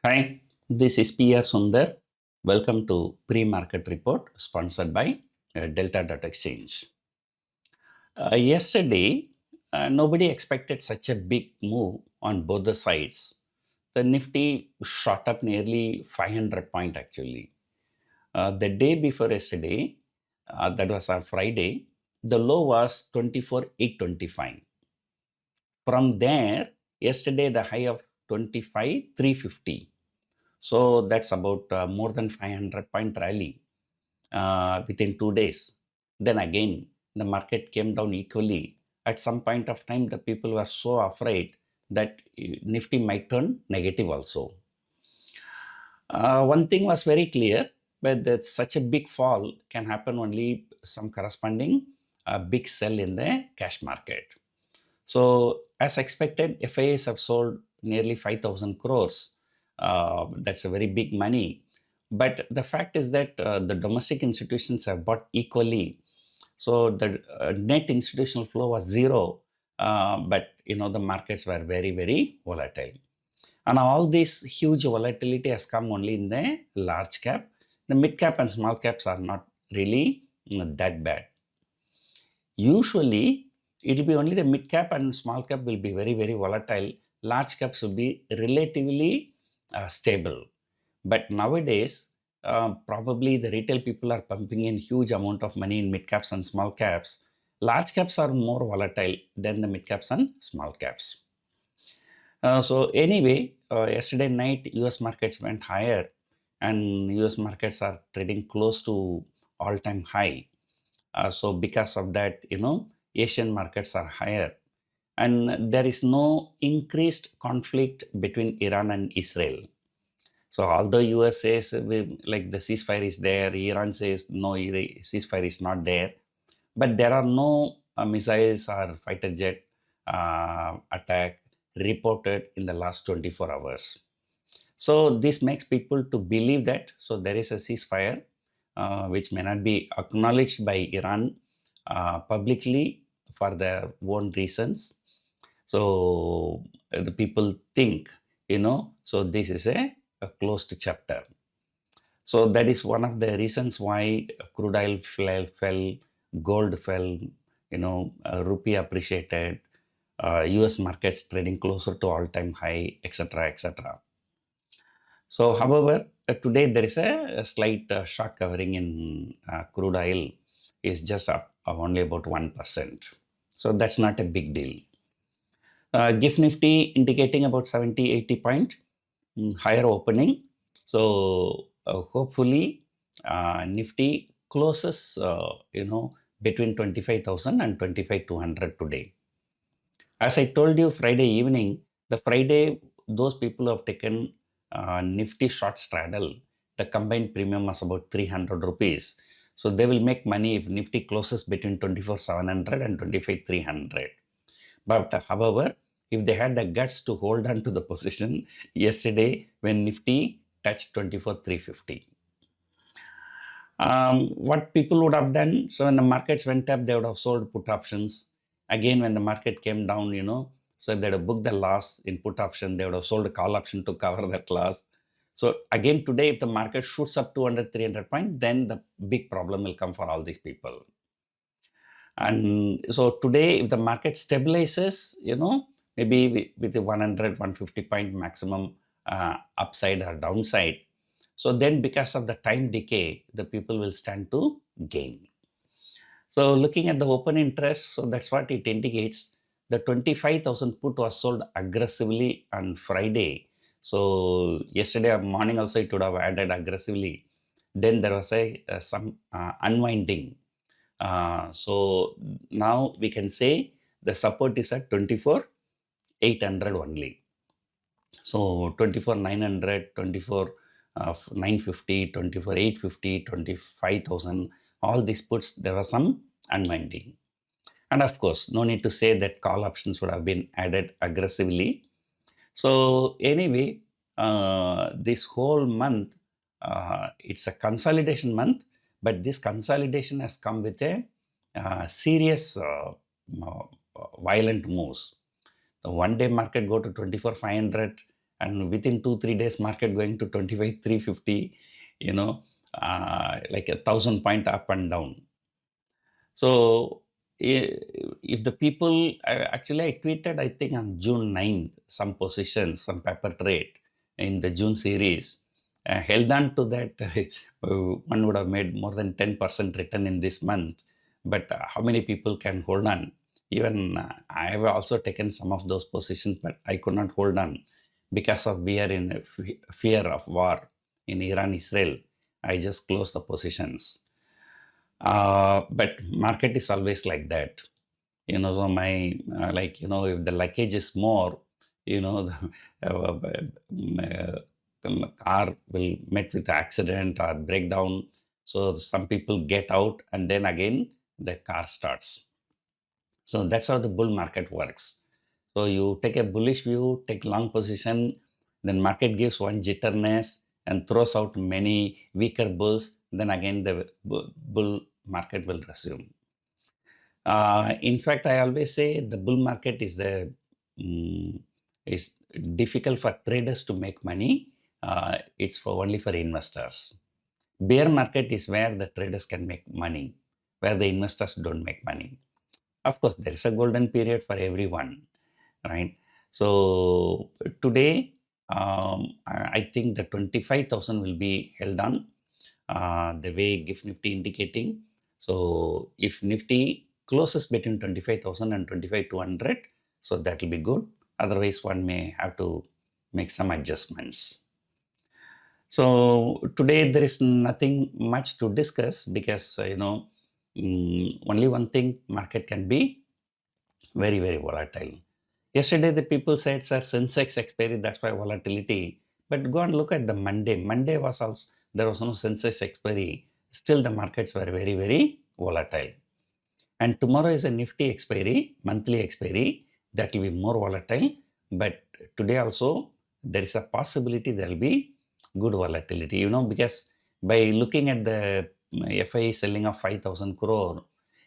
Hi, this is PR Sundar. Welcome to Pre-Market Report sponsored by Delta Data Exchange. Yesterday, nobody expected such a big move on both the sides. The Nifty shot up nearly 500 point actually. The day before yesterday, that was on Friday, the low was 24,825. From there, yesterday the high of 25,350. So that's about more than 500 point rally within 2 days. Then again, the market came down equally. At some point of time, the people were so afraid that Nifty might turn negative also. One thing was very clear, but that such a big fall can happen only some corresponding big sell in the cash market. So as expected, FIAs have sold nearly 5,000 crores. That's a very big money. But the fact is that the domestic institutions have bought equally. So the net institutional flow was zero, but the markets were very, very volatile. And all this huge volatility has come only in the large cap. The mid cap and small caps are not really that bad. Usually, it will be only the mid cap and small cap will be very, very volatile. Large caps will be relatively stable. But nowadays, probably the retail people are pumping in huge amount of money in mid caps and small caps. Large caps are more volatile than the mid caps and small caps. So anyway, yesterday night US markets went higher and US markets are trading close to all-time high. So because of that, Asian markets are higher. And there is no increased conflict between Iran and Israel. So although US says like the ceasefire is there, Iran says no, ceasefire is not there. But there are no missiles or fighter jet attack reported in the last 24 hours. So this makes people to believe that there is a ceasefire which may not be acknowledged by Iran publicly for their own reasons. So the people think, so this is a closed chapter. So that is one of the reasons why crude oil fell, gold fell, rupee appreciated, US markets trading closer to all-time high, etc., etc. So, however, today there is a slight shock covering in crude oil is just up of only about 1%. So that's not a big deal. GIFT Nifty indicating about 70, 80 point higher opening. So hopefully Nifty closes, between 25,000 and 25,200 today. As I told you Friday evening, the Friday, those people who have taken Nifty short straddle, the combined premium was about 300 rupees. So they will make money if Nifty closes between 24,700 and 25,300. But however, if they had the guts to hold on to the position yesterday when Nifty touched 24,350. What people would have done, so when the markets went up, they would have sold put options. Again, when the market came down, so they'd have booked the loss in put option, they would have sold a call option to cover that loss. So again, today, if the market shoots up 200, 300 points, then the big problem will come for all these people. And so today, if the market stabilizes, maybe with the 100, 150 point maximum upside or downside, so then because of the time decay, the people will stand to gain. So looking at the open interest, so that's what it indicates. The 25,000 put was sold aggressively on Friday. So yesterday morning also it would have added aggressively. Then there was some unwinding. So now we can say the support is at 24,800 only. So 24,900, 24,950, 24,850, 25,000, all these puts, there was some unwinding. And of course, no need to say that call options would have been added aggressively. So anyway, this whole month, it's a consolidation month, but this consolidation has come with a serious violent moves. The one-day market go to 24,500 and within 2-3 days market going to 25,350, you know, like 1,000 point up and down. So if the people, actually I tweeted, I think on June 9th, some positions, some paper trade in the June series, held on to that, one would have made more than 10% return in this month. But how many people can hold on? Even I have also taken some of those positions, but I could not hold on because of we are in fear of war in Iran, Israel. I just closed the positions. But market is always like that. So my, if the luggage is more, the car will met with accident or breakdown. So some people get out and then again the car starts. So that's how the bull market works. So you take a bullish view, take long position, then market gives one jitterness and throws out many weaker bulls, then again the bull market will resume. In fact, I always say the bull market is is difficult for traders to make money. It's only for investors. Bear market is where the traders can make money, where the investors don't make money. Of course, there is a golden period for everyone, right? So today, I think the 25,000 will be held on, the way GIFT Nifty indicating. So if Nifty closes between 25,000 and 25,200, so that will be good. Otherwise, one may have to make some adjustments. So today there is nothing much to discuss because, only one thing, market can be very, very volatile. Yesterday, the people said, sir, Sensex expiry, that's why volatility. But go and look at the Monday. Monday was also, there was no Sensex expiry. Still, the markets were very, very volatile. And tomorrow is a Nifty expiry, monthly expiry. That will be more volatile. But today also, there is a possibility there will be good volatility, because by looking at the FIA selling of 5,000 crore,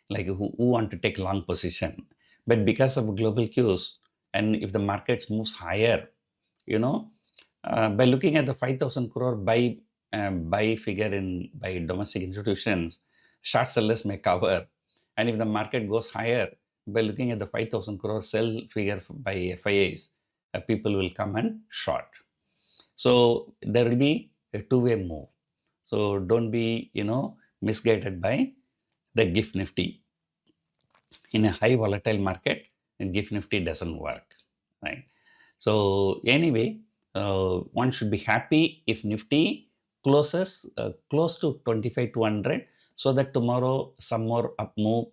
like who want to take long position. But because of global cues, and if the markets moves higher, by looking at the 5,000 crore buy figure by domestic institutions, short sellers may cover. And if the market goes higher, by looking at the 5,000 crore sell figure by FIAs, people will come and short. So there will be a two-way move. So don't be, misguided by the GIFT Nifty. In a high volatile market, GIFT Nifty doesn't work, right? So anyway, one should be happy if Nifty closes close to 25,200, so that tomorrow some more up move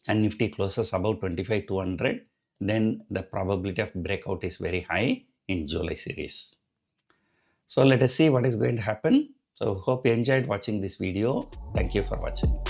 and Nifty closes about 25,200, then the probability of breakout is very high in July series. So let us see what is going to happen. So hope you enjoyed watching this video. Thank you for watching.